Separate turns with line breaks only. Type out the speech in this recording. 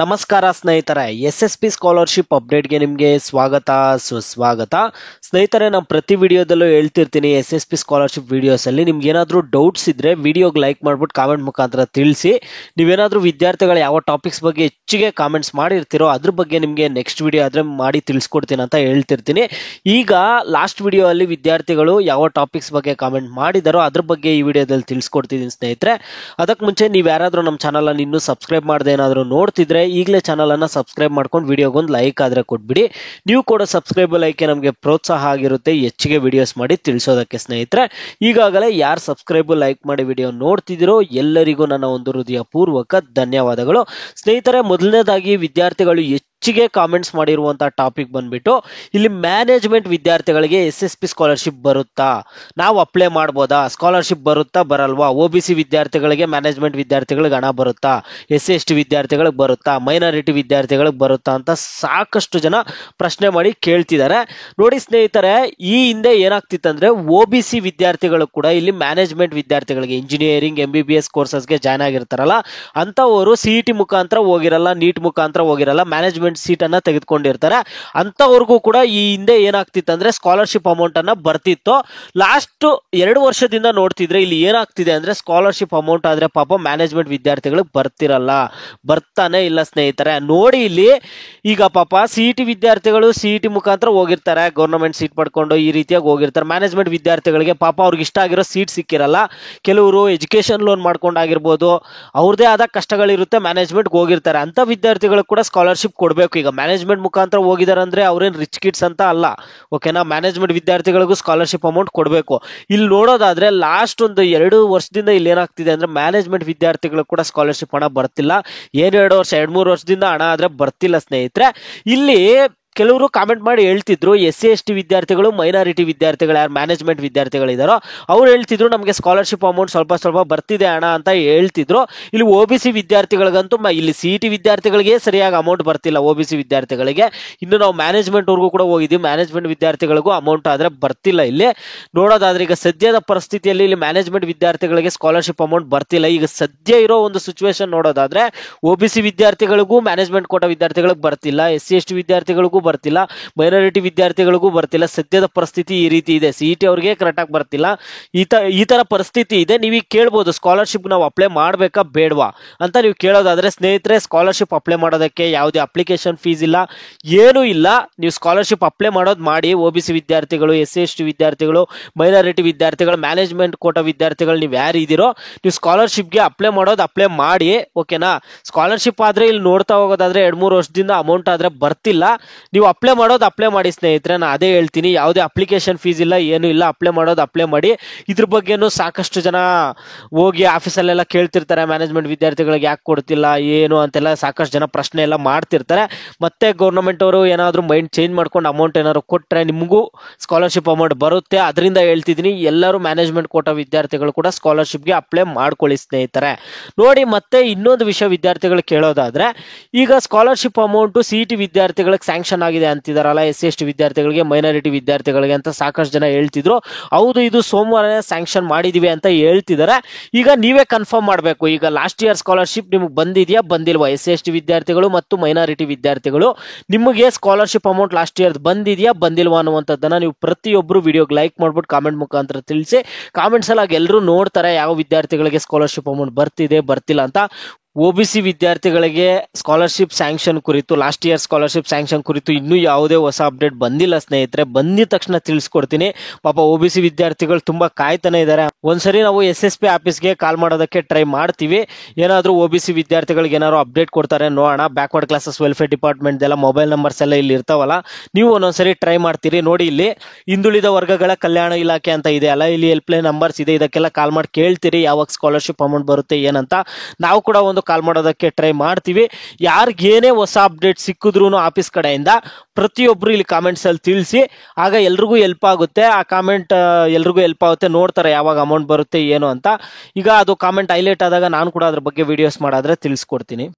ನಮಸ್ಕಾರ ಸ್ನೇಹಿತರೆ, SSP scholarship ಅಪ್ಡೇಟ್ಗೆ ನಿಮಗೆ ಸ್ವಾಗತ ಸುಸ್ವಾಗತ. ಸ್ನೇಹಿತರೆ, ನಾನು ಪ್ರತಿ ವಿಡಿಯೋದಲ್ಲೂ ಹೇಳ್ತಿರ್ತೀನಿ SSP ಸ್ಕಾಲರ್ಶಿಪ್ ವಿಡಿಯೋಸಲ್ಲಿ ನಿಮ್ಗೆ ಏನಾದರೂ ಡೌಟ್ಸ್ ಇದ್ದರೆ ವಿಡಿಯೋಗೆ ಲೈಕ್ ಮಾಡಿಬಿಟ್ಟು ಕಾಮೆಂಟ್ ಮುಖಾಂತರ ತಿಳಿಸಿ. ನೀವೇನಾದರೂ ವಿದ್ಯಾರ್ಥಿಗಳು ಯಾವ ಟಾಪಿಕ್ಸ್ ಬಗ್ಗೆ ಹೆಚ್ಚಿಗೆ ಕಾಮೆಂಟ್ಸ್ ಮಾಡಿರ್ತೀರೋ ಅದ್ರ ಬಗ್ಗೆ ನಿಮಗೆ ನೆಕ್ಸ್ಟ್ ವಿಡಿಯೋ ಆದರೆ ಮಾಡಿ ತಿಳಿಸ್ಕೊಡ್ತೀನಿ ಅಂತ ಹೇಳ್ತಿರ್ತೀನಿ. ಈಗ ಲಾಸ್ಟ್ ವಿಡಿಯೋ ಅಲ್ಲಿ ವಿದ್ಯಾರ್ಥಿಗಳು ಯಾವ ಟಾಪಿಕ್ಸ್ ಬಗ್ಗೆ ಕಾಮೆಂಟ್ ಮಾಡಿದಾರೋ ಅದ್ರ ಬಗ್ಗೆ ಈ ವಿಡಿಯೋದಲ್ಲಿ ತಿಳಿಸ್ಕೊಡ್ತಿದ್ದೀನಿ ಸ್ನೇಹಿತರೆ. ಅದಕ್ಕೆ ಮುಂಚೆ ನೀವು ಯಾರಾದರೂ ನಮ್ಮ ಚಾನಲನ್ನು ಇನ್ನೂ ಸಬ್ಸ್ಕ್ರೈಬ್ ಮಾಡದೆ ಏನಾದರೂ ನೋಡ್ತಿದ್ರೆ ಈಗಲೇ ಚಾನಲ್ ಅನ್ನ ಸಬ್ಸ್ಕ್ರೈಬ್ ಮಾಡ್ಕೊಂಡು ವಿಡಿಯೋಗೊಂದು ಲೈಕ್ ಆದ್ರೆ ಕೊಟ್ಬಿಡಿ. ನೀವು ಕೂಡ ಸಬ್ಸ್ಕ್ರೈಬ್ ಲೈಕ್ ನಮಗೆ ಪ್ರೋತ್ಸಾಹ ಆಗಿರುತ್ತೆ ಹೆಚ್ಚಿಗೆ ವಿಡಿಯೋಸ್ ಮಾಡಿ ತಿಳಿಸೋದಕ್ಕೆ. ಸ್ನೇಹಿತರೆ, ಈಗಾಗಲೇ ಯಾರು ಸಬ್ಸ್ಕ್ರೈಬ್ ಲೈಕ್ ಮಾಡಿ ವಿಡಿಯೋ ನೋಡ್ತಿದ್ದೀರೋ ಎಲ್ಲರಿಗೂ ನನ್ನ ಒಂದು ಹೃದಯ ಪೂರ್ವಕ ಧನ್ಯವಾದಗಳು. ಸ್ನೇಹಿತರೆ, ಮೊದಲನೇದಾಗಿ ವಿದ್ಯಾರ್ಥಿಗಳು ಹೆಚ್ಚಿಗೆ ಕಾಮೆಂಟ್ಸ್ ಮಾಡಿರುವಂತಹ ಟಾಪಿಕ್ ಬಂದ್ಬಿಟ್ಟು ಇಲ್ಲಿ ಮ್ಯಾನೇಜ್ಮೆಂಟ್ ವಿದ್ಯಾರ್ಥಿಗಳಿಗೆ SSP ಸ್ಕಾಲರ್ಶಿಪ್ ಬರುತ್ತಾ, ನಾವು ಅಪ್ಲೈ ಮಾಡ್ಬೋದಾ, ಸ್ಕಾಲರ್ಶಿಪ್ ಬರುತ್ತಾ ಬರಲ್ವಾ, OBC ವಿದ್ಯಾರ್ಥಿಗಳಿಗೆ ಮ್ಯಾನೇಜ್ಮೆಂಟ್ ವಿದ್ಯಾರ್ಥಿಗಳಿಗೆ ಹಣ ಬರುತ್ತಾ, SC/ST ವಿದ್ಯಾರ್ಥಿಗಳಿಗೆ ಬರುತ್ತಾ, ಮೈನಾರಿಟಿ ವಿದ್ಯಾರ್ಥಿಗಳಿಗೆ ಬರುತ್ತಾ ಅಂತ ಸಾಕಷ್ಟು ಜನ ಪ್ರಶ್ನೆ ಮಾಡಿ ಕೇಳ್ತಿದ್ದಾರೆ. ನೋಡಿ ಸ್ನೇಹಿತರೆ, ಈ ಹಿಂದೆ ಏನಾಗ್ತಿತ್ತಂದ್ರೆ OBC ವಿದ್ಯಾರ್ಥಿಗಳು ಕೂಡ ಇಲ್ಲಿ ಮ್ಯಾನೇಜ್ಮೆಂಟ್ ವಿದ್ಯಾರ್ಥಿಗಳಿಗೆ ಇಂಜಿನಿಯರಿಂಗ್ MBBS ಕೋರ್ಸಸ್ಗೆ ಜಾಯ್ನ್ ಆಗಿರ್ತಾರಲ್ಲ ಅಂತವರು CET ಮುಖಾಂತರ ಹೋಗಿರಲ್ಲ, ನೀಟ್ ಮುಖಾಂತರ ಹೋಗಿರಲ್ಲ, ಮ್ಯಾನೇಜ್ಮೆಂಟ್ ಸೀಟ್ ಅನ್ನ ತೆಗೆದುಕೊಂಡಿರ್ತಾರೆ. ಅಂತವ್ರಿಗೂ ಕೂಡ ಈ ಹಿಂದೆ ಏನಾಗ್ತಿತ್ತು ಅಂದ್ರೆ ಸ್ಕಾಲರ್ಶಿಪ್ ಅಮೌಂಟ್ ಅನ್ನ ಬರ್ತಿತ್ತು. ಲಾಸ್ಟ್ 2 ವರ್ಷದಿಂದ ನೋಡ್ತಿದ್ರೆ ಇಲ್ಲಿ ಏನಾಗ್ತಿದೆ ಅಂದ್ರೆ ಸ್ಕಾಲರ್ಶಿಪ್ ಅಮೌಂಟ್ ಆದ್ರೆ ಪಾಪ ಮ್ಯಾನೇಜ್ಮೆಂಟ್ ವಿದ್ಯಾರ್ಥಿಗಳಿಗೆ ಬರ್ತಾನೆ ಇಲ್ಲ ಸ್ನೇಹಿತರೆ. ನೋಡಿ ಇಲ್ಲಿ ಈಗ ಪಾಪ CET ವಿದ್ಯಾರ್ಥಿಗಳು CET ಮುಖಾಂತರ ಹೋಗಿರ್ತಾರೆ, ಗೌರ್ಮೆಂಟ್ ಸೀಟ್ ಪಡ್ಕೊಂಡು ಈ ರೀತಿಯಾಗಿ ಹೋಗಿರ್ತಾರೆ. ಮ್ಯಾನೇಜ್ಮೆಂಟ್ ವಿದ್ಯಾರ್ಥಿಗಳಿಗೆ ಪಾಪ ಅವ್ರಿಗೆ ಇಷ್ಟ ಆಗಿರೋ ಸೀಟ್ ಸಿಕ್ಕಿರಲ್ಲ. ಕೆಲವರು ಎಜುಕೇಶನ್ ಲೋನ್ ಮಾಡ್ಕೊಂಡಾಗಿರ್ಬೋದು, ಅವ್ರದೇ ಆದ ಕಷ್ಟಗಳಿರುತ್ತೆ, ಮ್ಯಾನೇಜ್ಮೆಂಟ್ಗೆ ಹೋಗಿರ್ತಾರೆ. ಅಂತ ವಿದ್ಯಾರ್ಥಿಗಳು ಕೂಡ ಸ್ಕಾಲರ್ಶಿಪ್ ಕೊಡಬೇಕು. ಈಗ ಮ್ಯಾನೇಜ್ಮೆಂಟ್ ಮುಖಾಂತರ ಹೋಗಿದ್ದಾರೆ ಅಂದ್ರೆ ಅವ್ರೇನ್ ರಿಚ್ ಕಿಡ್ಸ್ ಅಂತ ಅಲ್ಲ, ಓಕೆನಾ. ಮ್ಯಾನೇಜ್ಮೆಂಟ್ ವಿದ್ಯಾರ್ಥಿಗಳಿಗೂ ಸ್ಕಾಲರ್ಶಿಪ್ ಅಮೌಂಟ್ ಕೊಡಬೇಕು. ಇಲ್ಲಿ ನೋಡೋದಾದ್ರೆ ಲಾಸ್ಟ್ ಒಂದು 2 ವರ್ಷದಿಂದ ಇಲ್ಲಿ ಏನಾಗ್ತಿದೆ ಅಂದ್ರೆ ಮ್ಯಾನೇಜ್ಮೆಂಟ್ ವಿದ್ಯಾರ್ಥಿಗಳು ಕೂಡ ಸ್ಕಾಲರ್ಶಿಪ್ ಹಣ ಬರ್ತಿಲ್ಲ. 2 ವರ್ಷ 2-3 ವರ್ಷದಿಂದ ಹಣ ಆದ್ರೆ ಬರ್ತಿಲ್ಲ ಸ್ನೇಹಿತರೆ. ಇಲ್ಲಿ ಕೆಲವರು ಕಾಮೆಂಟ್ ಮಾಡಿ ಹೇಳ್ತಿದ್ರು SC/ST ವಿದ್ಯಾರ್ಥಿಗಳು, ಮೈನಾರಿಟಿ ವಿದ್ಯಾರ್ಥಿಗಳು, ಯಾರು ಮ್ಯಾನೇಜ್ಮೆಂಟ್ ವಿದ್ಯಾರ್ಥಿಗಳಿದಾರೋ ಅವ್ರು ಹೇಳ್ತಿದ್ರು ನಮಗೆ ಸ್ಕಾಲರ್ಶಿಪ್ ಅಮೌಂಟ್ ಸ್ವಲ್ಪ ಬರ್ತಿದೆ ಹಣ ಅಂತ ಹೇಳ್ತಿದ್ರು. ಇಲ್ಲಿ OBC ವಿದ್ಯಾರ್ಥಿಗಳಿಗಂತೂ ಇಲ್ಲಿ CET ವಿದ್ಯಾರ್ಥಿಗಳಿಗೆ ಸರಿಯಾಗಿ ಅಮೌಂಟ್ ಬರ್ತಿಲ್ಲ. OBC ವಿದ್ಯಾರ್ಥಿಗಳಿಗೆ ಇನ್ನು ನಾವು ಮ್ಯಾನೇಜ್ಮೆಂಟ್ ವರ್ಗೂ ಕೂಡ ಹೋಗಿದ್ವಿ, ಮ್ಯಾನೇಜ್ಮೆಂಟ್ ವಿದ್ಯಾರ್ಥಿಗಳಿಗೂ ಅಮೌಂಟ್ ಆದ್ರೆ ಬರ್ತಿಲ್ಲ. ಇಲ್ಲಿ ನೋಡೋದಾದ್ರೆ ಈಗ ಸದ್ಯದ ಪರಿಸ್ಥಿತಿಯಲ್ಲಿ ಇಲ್ಲಿ ಮ್ಯಾನೇಜ್ಮೆಂಟ್ ವಿದ್ಯಾರ್ಥಿಗಳಿಗೆ ಸ್ಕಾಲರ್ಶಿಪ್ ಅಮೌಂಟ್ ಬರ್ತಿಲ್ಲ. ಈಗ ಸದ್ಯ ಇರೋ ಒಂದು ಸಿಚುವೇಶನ್ ನೋಡೋದಾದ್ರೆ OBC ವಿದ್ಯಾರ್ಥಿಗಳಿಗೂ ಮ್ಯಾನೇಜ್ಮೆಂಟ್ ಕೋಟಾ ವಿದ್ಯಾರ್ಥಿಗಳಿಗೆ ಬರ್ತಿಲ್ಲ, SC/ST ವಿದ್ಯಾರ್ಥಿಗಳಿಗೂ ಬರ್ತಿಲ್ಲ, ಮೈನಾರಿಟಿ ವಿದ್ಯಾರ್ಥಿಗಳಿಗೂ ಬರ್ತಿಲ್ಲ. ಸದ್ಯದ ಪರಿಸ್ಥಿತಿ ಈ ರೀತಿ ಇದೆ. CET ಅವ್ರಿಗೆ ಕರೆಕ್ಟ್ ಆಗಿ ಬರ್ತಿಲ್ಲ. ಈ ತರ ಪರಿಸ್ಥಿತಿ ಇದೆ. ನೀವು ಕೇಳ್ಬೋದು ಸ್ಕಾಲರ್ಶಿಪ್ ನಾವು ಅಪ್ಲೈ ಮಾಡ್ಬೇಕಾ ಬೇಡವಾ ಅಂತ ನೀವು ಕೇಳೋದಾದ್ರೆ ಸ್ನೇಹಿತರೆ, ಸ್ಕಾಲರ್ಶಿಪ್ ಅಪ್ಲೈ ಮಾಡೋದಕ್ಕೆ ಯಾವುದೇ ಅಪ್ಲಿಕೇಶನ್ ಫೀಸ್ ಇಲ್ಲ, ಏನೂ ಇಲ್ಲ. ನೀವು ಸ್ಕಾಲರ್ಶಿಪ್ ಅಪ್ಲೈ ಮಾಡೋದು ಮಾಡಿ. OBC ವಿದ್ಯಾರ್ಥಿಗಳು, SC/ST ವಿದ್ಯಾರ್ಥಿಗಳು, ಮೈನಾರಿಟಿ ವಿದ್ಯಾರ್ಥಿಗಳು, ಮ್ಯಾನೇಜ್ಮೆಂಟ್ ಕೋಟಾ ವಿದ್ಯಾರ್ಥಿಗಳು ನೀವು ಯಾರು ಇದ್ದೀರೋ ನೀವು ಸ್ಕಾಲರ್ಶಿಪ್ಗೆ ಅಪ್ಲೈ ಮಾಡಿ, ಓಕೆನಾ. ಸ್ಕಾಲರ್ಶಿಪ್ ಆದ್ರೆ ಇಲ್ಲಿ ನೋಡ್ತಾ ಹೋಗೋದಾದ್ರೆ 2-3 ವರ್ಷದಿಂದ ಅಮೌಂಟ್ ಆದ್ರೆ ಬರ್ತಿಲ್ಲ. ನೀವು ಅಪ್ಲೈ ಮಾಡಿ ಸ್ನೇಹಿತರೆ. ನಾನು ಅದೇ ಹೇಳ್ತೀನಿ, ಯಾವುದೇ ಅಪ್ಲಿಕೇಶನ್ ಫೀಸ್ ಇಲ್ಲ, ಏನು ಇಲ್ಲ. ಅಪ್ಲೈ ಮಾಡಿ. ಇದ್ರ ಬಗ್ಗೆನೂ ಸಾಕಷ್ಟು ಜನ ಹೋಗಿ ಆಫೀಸಲ್ಲೆಲ್ಲ ಕೇಳ್ತಿರ್ತಾರೆ, ಮ್ಯಾನೇಜ್ಮೆಂಟ್ ವಿದ್ಯಾರ್ಥಿಗಳಿಗೆ ಯಾಕೆ ಕೊಡ್ತಿಲ್ಲ ಏನು ಅಂತೆಲ್ಲ ಸಾಕಷ್ಟು ಜನ ಪ್ರಶ್ನೆ ಎಲ್ಲ ಮಾಡ್ತಿರ್ತಾರೆ. ಮತ್ತೆ ಗೌರ್ಮೆಂಟ್ ಅವರು ಏನಾದರೂ ಮೈಂಡ್ ಚೇಂಜ್ ಮಾಡ್ಕೊಂಡು ಅಮೌಂಟ್ ಏನಾದ್ರು ಕೊಟ್ಟರೆ ನಿಮಗೂ ಸ್ಕಾಲರ್ಶಿಪ್ ಅಮೌಂಟ್ ಬರುತ್ತೆ. ಅದರಿಂದ ಹೇಳ್ತಿದ್ದೀನಿ, ಎಲ್ಲರೂ ಮ್ಯಾನೇಜ್ಮೆಂಟ್ ಕೋಟಾ ವಿದ್ಯಾರ್ಥಿಗಳು ಕೂಡ ಸ್ಕಾಲರ್ಶಿಪ್ಗೆ ಅಪ್ಲೈ ಮಾಡ್ಕೊಳ್ಳಿ ಸ್ನೇಹಿತರೆ. ನೋಡಿ, ಮತ್ತೆ ಇನ್ನೊಂದು ವಿಷಯ ವಿದ್ಯಾರ್ಥಿಗಳು ಕೇಳೋದಾದ್ರೆ ಈಗ ಸ್ಕಾಲರ್ಶಿಪ್ ಅಮೌಂಟ್ CET ವಿದ್ಯಾರ್ಥಿಗಳಿಗೆ ಸ್ಯಾಂಕ್ಷನ್ ಆಗಿದೆ ಅಂತಿದಾರಲ್ಲ, SC/ST ವಿದ್ಯಾರ್ಥಿಗಳಿಗೆ, ಮೈನಾರಿಟಿ ವಿದ್ಯಾರ್ಥಿಗಳಿಗೆ ಅಂತ ಸಾಕಷ್ಟು ಜನ ಹೇಳ್ತಿದ್ರು. ಹೌದು, ಇದು ಸೋಮವಾರ ಸ್ಯಾಂಕ್ಷನ್ ಮಾಡಿದೀವಿ ಅಂತ ಹೇಳ್ತಿದ್ದಾರೆ. ಈಗ ನೀವೇ ಕನ್ಫರ್ಮ್ ಮಾಡಬೇಕು, ಈಗ ಲಾಸ್ಟ್ ಇಯರ್ ಸ್ಕಾಲರ್ಶಿಪ್ ನಿಮ್ಗೆ ಬಂದಿದೆಯಾ ಬಂದಿಲ್ವಾ. SC/ST ವಿದ್ಯಾರ್ಥಿಗಳು ಮತ್ತು ಮೈನಾರಿಟಿ ವಿದ್ಯಾರ್ಥಿಗಳು ನಿಮಗೆ ಸ್ಕಾಲರ್ಶಿಪ್ ಅಮೌಂಟ್ ಲಾಸ್ಟ್ ಇಯರ್ ಬಂದಿದೆಯಾ ಬಂದಿಲ್ವಾ ಅನ್ನುವಂಥದ್ದನ್ನ ನೀವು ಪ್ರತಿಯೊಬ್ಬರು ವಿಡಿಯೋಗೆ ಲೈಕ್ ಮಾಡ್ಬಿಟ್ಟು ಕಾಮೆಂಟ್ ಮುಖಾಂತರ ತಿಳಿಸಿ. ಕಾಮೆಂಟ್ಸ್ ಎಲ್ಲ ಎಲ್ಲರೂ ನೋಡ್ತಾರೆ ಯಾವ ವಿದ್ಯಾರ್ಥಿಗಳಿಗೆ ಸ್ಕಾಲರ್ಶಿಪ್ ಅಮೌಂಟ್ ಬರ್ತಿದೆ ಬರ್ತಿಲ್ಲ ಅಂತ. OBC ವಿದ್ಯಾರ್ಥಿಗಳಿಗೆ ಸ್ಕಾಲರ್ಶಿಪ್ ಸ್ಯಾಂಕ್ಷನ್ ಕುರಿತು, ಲಾಸ್ಟ್ ಇಯರ್ ಸ್ಕಾಲರ್ಶಿಪ್ ಸ್ಯಾಂಕ್ಷನ್ ಕುರಿತು ಇನ್ನೂ ಯಾವುದೇ ಹೊಸ ಅಪ್ಡೇಟ್ ಬಂದಿಲ್ಲ ಸ್ನೇಹಿತರೆ. ಬಂದಿದ ತಕ್ಷಣ ತಿಳಿಸ್ಕೊಡ್ತೀನಿ. ಪಾಪ OBC ವಿದ್ಯಾರ್ಥಿಗಳು ತುಂಬಾ ಕಾಯ್ತಾನೆ ಇದ್ದಾರೆ. ಒಂದ್ಸರಿ ನಾವು SSP ಆಫೀಸ್ಗೆ ಕಾಲ್ ಮಾಡೋದಕ್ಕೆ ಟ್ರೈ ಮಾಡ್ತೀವಿ. ಏನಾದರೂ OBC ವಿದ್ಯಾರ್ಥಿಗಳಿಗೆ ಏನಾದ್ರು ಅಪ್ಡೇಟ್ ಕೊಡ್ತಾರೆ ನೋಡೋಣ. ಬ್ಯಾಕ್ವರ್ಡ್ ಕ್ಲಾಸಸ್ ವೆಲ್ಫೇರ್ ಡಿಪಾರ್ಟ್ಮೆಂಟ್ ಎಲ್ಲ ಮೊಬೈಲ್ ನಂಬರ್ಸ್ ಎಲ್ಲ ಇಲ್ಲಿ ಇರ್ತಾವಲ್ಲ, ನೀವು ಒಂದೊಂದ್ಸರಿ ಟ್ರೈ ಮಾಡ್ತೀರಿ. ನೋಡಿ, ಇಲ್ಲಿ ಹಿಂದುಳಿದ ವರ್ಗಗಳ ಕಲ್ಯಾಣ ಇಲಾಖೆ ಅಂತ ಇದೆ ಅಲ್ಲ, ಇಲ್ಲಿ ಹೆಲ್ಪ್ಲೈನ್ ನಂಬರ್ಸ್ ಇದೆ. ಇದಕ್ಕೆಲ್ಲ ಕಾಲ್ ಮಾಡಿ ಕೇಳ್ತೀರಿ ಯಾವಾಗ ಸ್ಕಾಲರ್ಶಿಪ್ ಅಮೌಂಟ್ ಬರುತ್ತೆ ಏನಂತ. ನಾವು ಕೂಡ ಒಂದು ಕಾಲ್ ಮಾಡೋದಕ್ಕೆ ಟ್ರೈ ಮಾಡ್ತೀವಿ. ಯಾರಿಗೇನೇ ಹೊಸ ಅಪ್ಡೇಟ್ ಸಿಕ್ಕಿದ್ರು ಆಫೀಸ್ ಕಡೆಯಿಂದ ಪ್ರತಿಯೊಬ್ರು ಇಲ್ಲಿ ಕಾಮೆಂಟ್ಸ್ ಅಲ್ಲಿ ತಿಳಿಸಿ. ಆಗ ಎಲ್ರಿಗೂ ಹೆಲ್ಪ್ ಆಗುತ್ತೆ. ಆ ಕಾಮೆಂಟ್ ಎಲ್ರಿಗೂ ಹೆಲ್ಪ್ ಆಗುತ್ತೆ, ನೋಡ್ತಾರೆ ಯಾವಾಗ ಅಮೌಂಟ್ ಬರುತ್ತೆ ಏನು ಅಂತ. ಈಗ ಅದು ಕಾಮೆಂಟ್ ಹೈಲೈಟ್ ಆದಾಗ ನಾನು ಕೂಡ ಅದ್ರ ಬಗ್ಗೆ ವಿಡಿಯೋಸ್ ಮಾಡಾದ್ರೆ ತಿಳಿಸ್ಕೊಡ್ತೀನಿ.